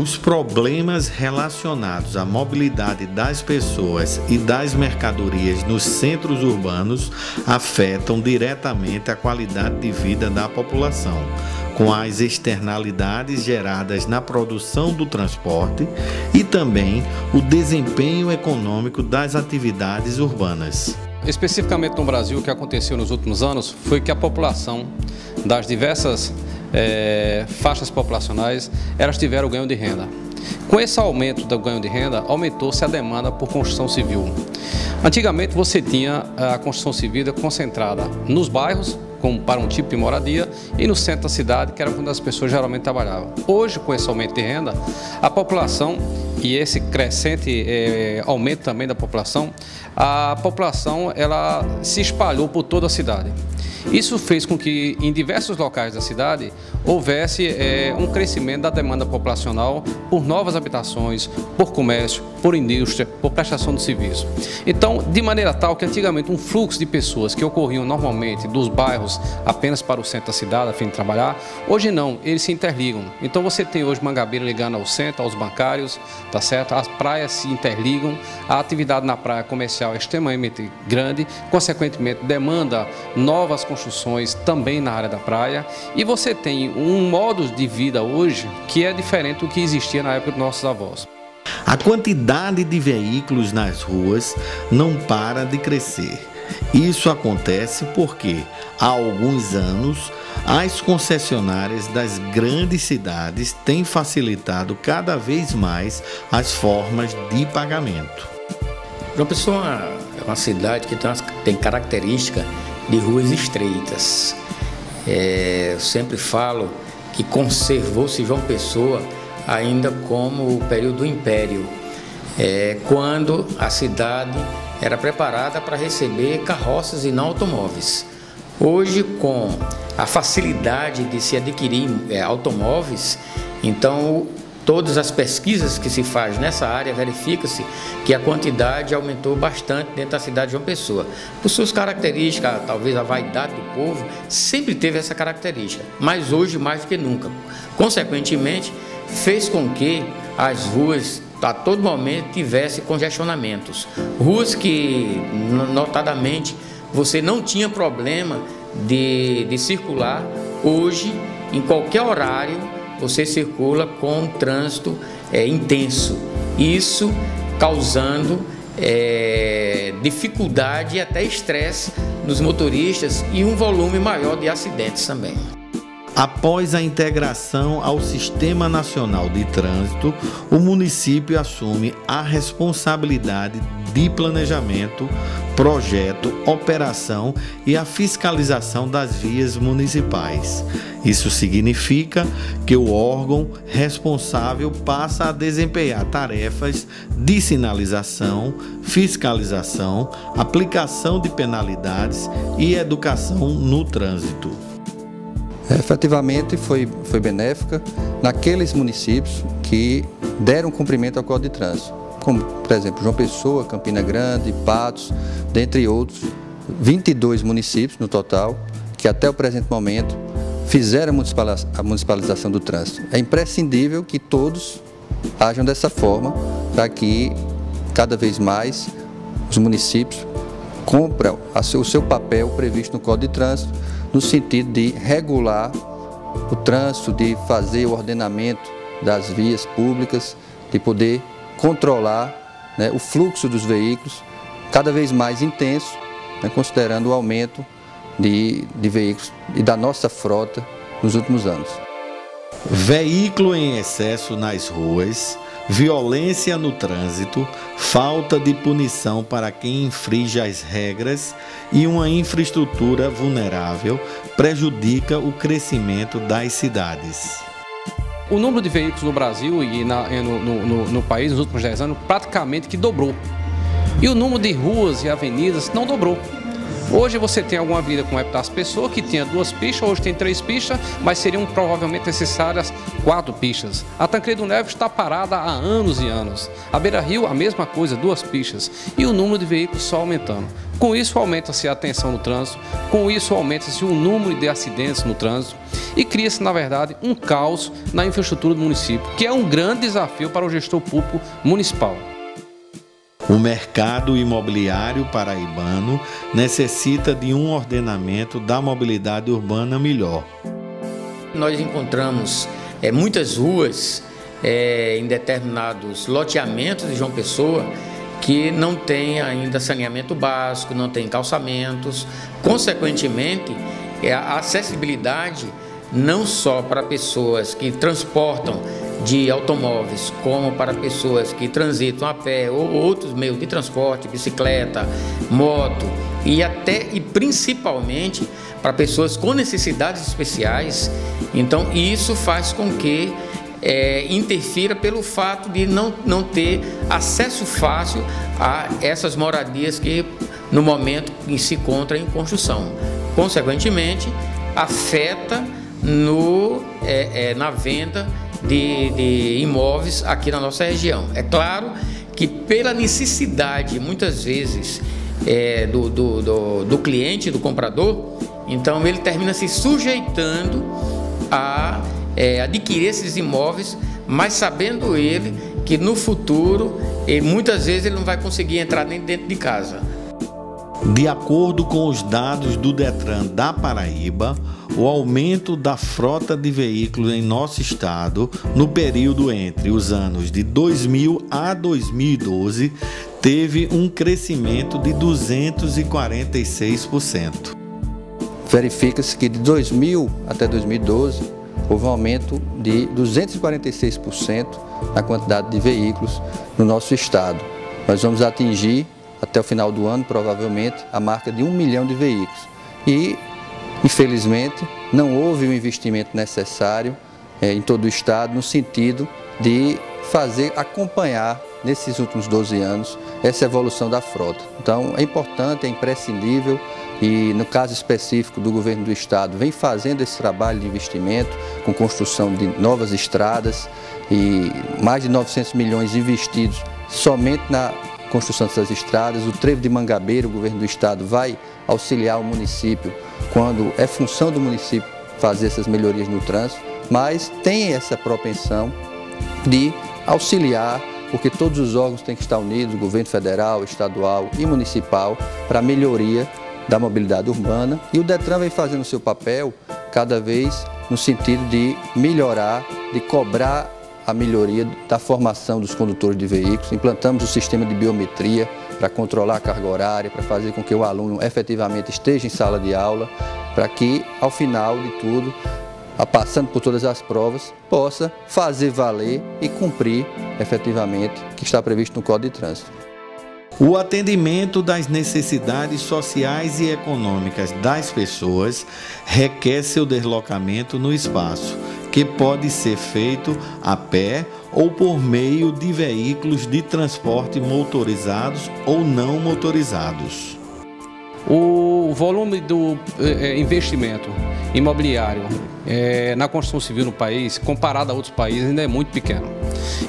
Os problemas relacionados à mobilidade das pessoas e das mercadorias nos centros urbanos afetam diretamente a qualidade de vida da população, com as externalidades geradas na produção do transporte e também o desempenho econômico das atividades urbanas. Especificamente no Brasil, o que aconteceu nos últimos anos foi que a população das diversas faixas populacionais, elas tiveram ganho de renda. Com esse aumento do ganho de renda, aumentou-se a demanda por construção civil. Antigamente você tinha a construção civil concentrada nos bairros, como para um tipo de moradia, e no centro da cidade, que era onde as pessoas geralmente trabalhavam. Hoje, com esse aumento de renda, a população e esse crescente aumento também da população, a população ela se espalhou por toda a cidade. Isso fez com que em diversos locais da cidade houvesse um crescimento da demanda populacional por novas habitações, por comércio, por indústria, por prestação de serviço. Então, de maneira tal que antigamente um fluxo de pessoas que ocorriam normalmente dos bairros apenas para o centro da cidade a fim de trabalhar, hoje não, eles se interligam. Então você tem hoje Mangabeira ligando ao centro, aos bancários, tá certo? As praias se interligam, a atividade na praia comercial é extremamente grande, consequentemente demanda novas construções também na área da praia, e você tem um modo de vida hoje que é diferente do que existia na época dos nossos avós. A quantidade de veículos nas ruas não para de crescer. Isso acontece porque, há alguns anos, as concessionárias das grandes cidades têm facilitado cada vez mais as formas de pagamento. João Pessoa é uma cidade que tem característica de ruas estreitas. Eu sempre falo que conservou-se João Pessoa ainda como o período do Império, quando a cidade era preparada para receber carroças e não automóveis. Hoje, com a facilidade de se adquirir automóveis, então todas as pesquisas que se faz nessa área, verifica-se que a quantidade aumentou bastante dentro da cidade de João Pessoa. Por suas características, talvez a vaidade do povo, sempre teve essa característica, mas hoje mais do que nunca. Consequentemente, fez com que as ruas a todo momento tivessem congestionamentos. Ruas que, notadamente, você não tinha problema de circular. Hoje, em qualquer horário, você circula com um trânsito intenso. Isso causando dificuldade e até estresse nos motoristas e um volume maior de acidentes também. Após a integração ao Sistema Nacional de Trânsito, o município assume a responsabilidade de planejamento, projeto, operação e a fiscalização das vias municipais. Isso significa que o órgão responsável passa a desempenhar tarefas de sinalização, fiscalização, aplicação de penalidades e educação no trânsito. Efetivamente foi benéfica naqueles municípios que deram cumprimento ao Código de Trânsito, como, por exemplo, João Pessoa, Campina Grande, Patos, dentre outros, 22 municípios no total, que até o presente momento fizeram a municipalização do trânsito. É imprescindível que todos ajam dessa forma para que cada vez mais os municípios cumpram o seu papel previsto no Código de Trânsito, no sentido de regular o trânsito, de fazer o ordenamento das vias públicas, de poder controlar, o fluxo dos veículos cada vez mais intenso, considerando o aumento de veículos e da nossa frota nos últimos anos. Veículo em excesso nas ruas, violência no trânsito, falta de punição para quem infringe as regras e uma infraestrutura vulnerável prejudica o crescimento das cidades. O número de veículos no Brasil e no país nos últimos 10 anos praticamente que dobrou. E o número de ruas e avenidas não dobrou. Hoje você tem alguma avenida com Epitácio Pessoa que tinha 2 pistas, hoje tem 3 pistas, mas seriam provavelmente necessárias 4 pistas. A Tancredo Neves está parada há anos e anos. A Beira Rio, a mesma coisa, 2 pistas. E o número de veículos só aumentando. Com isso aumenta-se a tensão no trânsito, com isso aumenta-se o número de acidentes no trânsito e cria-se, na verdade, um caos na infraestrutura do município, que é um grande desafio para o gestor público municipal. O mercado imobiliário paraibano necessita de um ordenamento da mobilidade urbana melhor. Nós encontramos muitas ruas em determinados loteamentos de João Pessoa que não tem ainda saneamento básico, não tem calçamentos. Consequentemente, a acessibilidade não só para pessoas que transportam de automóveis, como para pessoas que transitam a pé ou outros meios de transporte, bicicleta, moto e principalmente para pessoas com necessidades especiais. Então isso faz com que interfira pelo fato de não ter acesso fácil a essas moradias que no momento se encontram em construção. Consequentemente, afeta na venda de imóveis aqui na nossa região. É claro que pela necessidade, muitas vezes, do cliente, do comprador, então ele termina se sujeitando a adquirir esses imóveis, mas sabendo ele que no futuro, muitas vezes ele não vai conseguir entrar nem dentro de casa. De acordo com os dados do Detran da Paraíba, o aumento da frota de veículos em nosso estado no período entre os anos de 2000 a 2012 teve um crescimento de 246%. Verifica-se que de 2000 até 2012 houve um aumento de 246% na quantidade de veículos no nosso estado. Nós vamos atingir até o final do ano, provavelmente, a marca de 1 milhão de veículos. E, infelizmente, não houve o investimento necessário em todo o estado, no sentido de acompanhar, nesses últimos 12 anos, essa evolução da frota. Então, é importante, é imprescindível, e no caso específico do governo do estado, vem fazendo esse trabalho de investimento, com construção de novas estradas, e mais de 900 milhões investidos somente na construção dessas estradas. O trevo de Mangabeira, o governo do estado vai auxiliar o município quando é função do município fazer essas melhorias no trânsito, mas tem essa propensão de auxiliar, porque todos os órgãos têm que estar unidos, o governo federal, estadual e municipal, para a melhoria da mobilidade urbana, e o Detran vem fazendo o seu papel cada vez no sentido de melhorar, de cobrar a melhoria da formação dos condutores de veículos. Implantamos o sistema de biometria para controlar a carga horária, para fazer com que o aluno efetivamente esteja em sala de aula, para que, ao final de tudo, passando por todas as provas, possa fazer valer e cumprir efetivamente o que está previsto no Código de Trânsito. O atendimento das necessidades sociais e econômicas das pessoas requer seu deslocamento no espaço, que pode ser feito a pé ou por meio de veículos de transporte motorizados ou não motorizados. O volume do investimento imobiliário na construção civil no país, comparado a outros países, ainda é muito pequeno.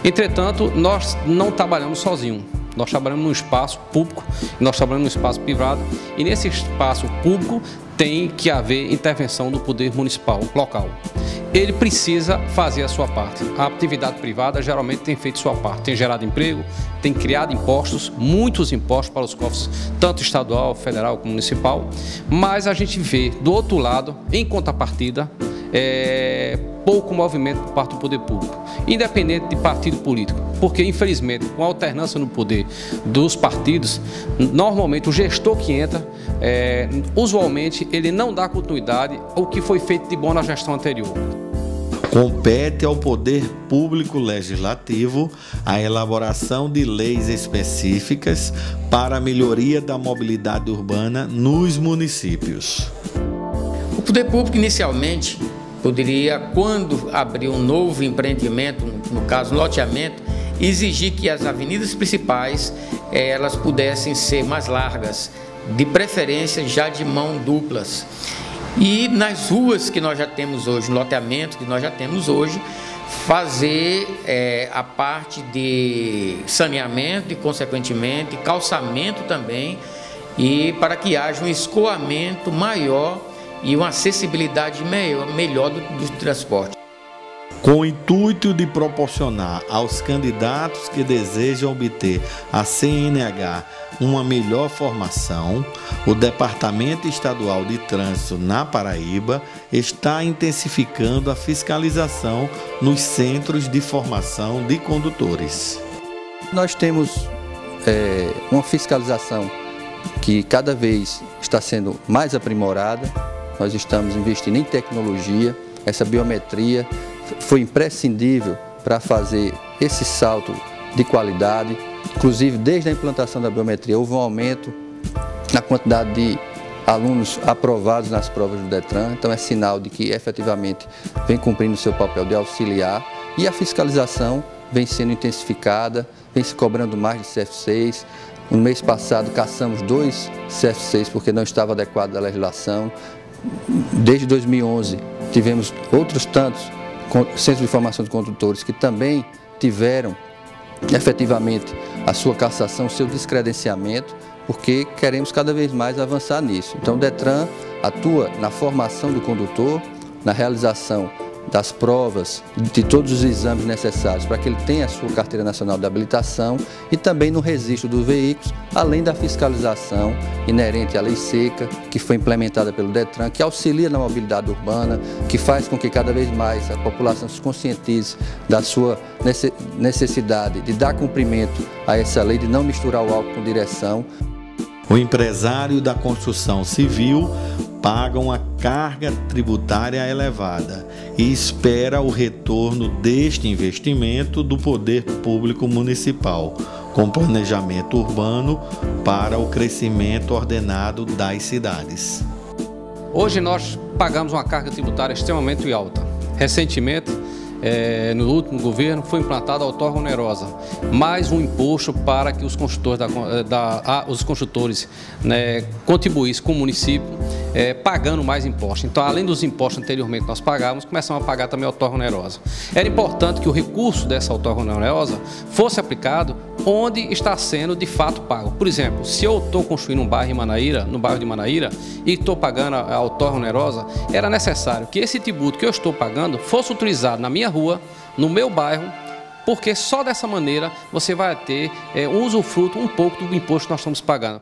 Entretanto, nós não trabalhamos sozinhos. Nós trabalhamos num espaço público, nós trabalhamos num espaço privado, e nesse espaço público tem que haver intervenção do poder municipal local. Ele precisa fazer a sua parte. A atividade privada geralmente tem feito sua parte, tem gerado emprego, tem criado impostos, muitos impostos para os cofres, tanto estadual, federal como municipal, mas a gente vê do outro lado, em contrapartida, pouco movimento por parte do poder público, independente de partido político, porque infelizmente com a alternância no poder dos partidos, normalmente o gestor que entra, usualmente ele não dá continuidade ao que foi feito de bom na gestão anterior. Compete ao poder público legislativo a elaboração de leis específicas para a melhoria da mobilidade urbana nos municípios. O poder público inicialmente poderia, quando abrir um novo empreendimento, no caso loteamento, exigir que as avenidas principais elas pudessem ser mais largas, de preferência já de mão duplas. E nas ruas que nós já temos hoje, no loteamento que nós já temos hoje, fazer a parte de saneamento e, consequentemente, calçamento também, e para que haja um escoamento maior e uma acessibilidade melhor do transporte. Com o intuito de proporcionar aos candidatos que desejam obter a CNH uma melhor formação, o Departamento Estadual de Trânsito na Paraíba está intensificando a fiscalização nos centros de formação de condutores. Nós temos uma fiscalização que cada vez está sendo mais aprimorada. Nós estamos investindo em tecnologia, essa biometria foi imprescindível para fazer esse salto de qualidade. Inclusive, desde a implantação da biometria, houve um aumento na quantidade de alunos aprovados nas provas do Detran. Então, é sinal de que, efetivamente, vem cumprindo o seu papel de auxiliar. E a fiscalização vem sendo intensificada, vem se cobrando mais de CF6. No mês passado, caçamos 2 CF6 porque não estava adequado à legislação. Desde 2011, tivemos outros tantos centros de formação de condutores que também tiveram efetivamente a sua cassação, o seu descredenciamento, porque queremos cada vez mais avançar nisso. Então o Detran atua na formação do condutor, na realização das provas, de todos os exames necessários para que ele tenha a sua carteira nacional de habilitação e também no registro dos veículos, além da fiscalização inerente à lei seca, que foi implementada pelo Detran, que auxilia na mobilidade urbana, que faz com que cada vez mais a população se conscientize da sua necessidade de dar cumprimento a essa lei, de não misturar o álcool com direção. O empresário da construção civil paga uma carga tributária elevada e espera o retorno deste investimento do poder público municipal, com planejamento urbano para o crescimento ordenado das cidades. Hoje nós pagamos uma carga tributária extremamente alta. Recentemente, no último governo, foi implantada a outorga onerosa, mais um imposto para que os construtores contribuíssem com o município, pagando mais impostos. Então, além dos impostos anteriormente nós pagávamos, começamos a pagar também a outorga onerosa. Era importante que o recurso dessa outorga onerosa fosse aplicado onde está sendo de fato pago. Por exemplo, se eu estou construindo um bairro em Manaíra, no bairro de Manaíra, e estou pagando a outorga onerosa, era necessário que esse tributo que eu estou pagando fosse utilizado na minha rua, no meu bairro, porque só dessa maneira você vai ter um usufruto um pouco do imposto que nós estamos pagando.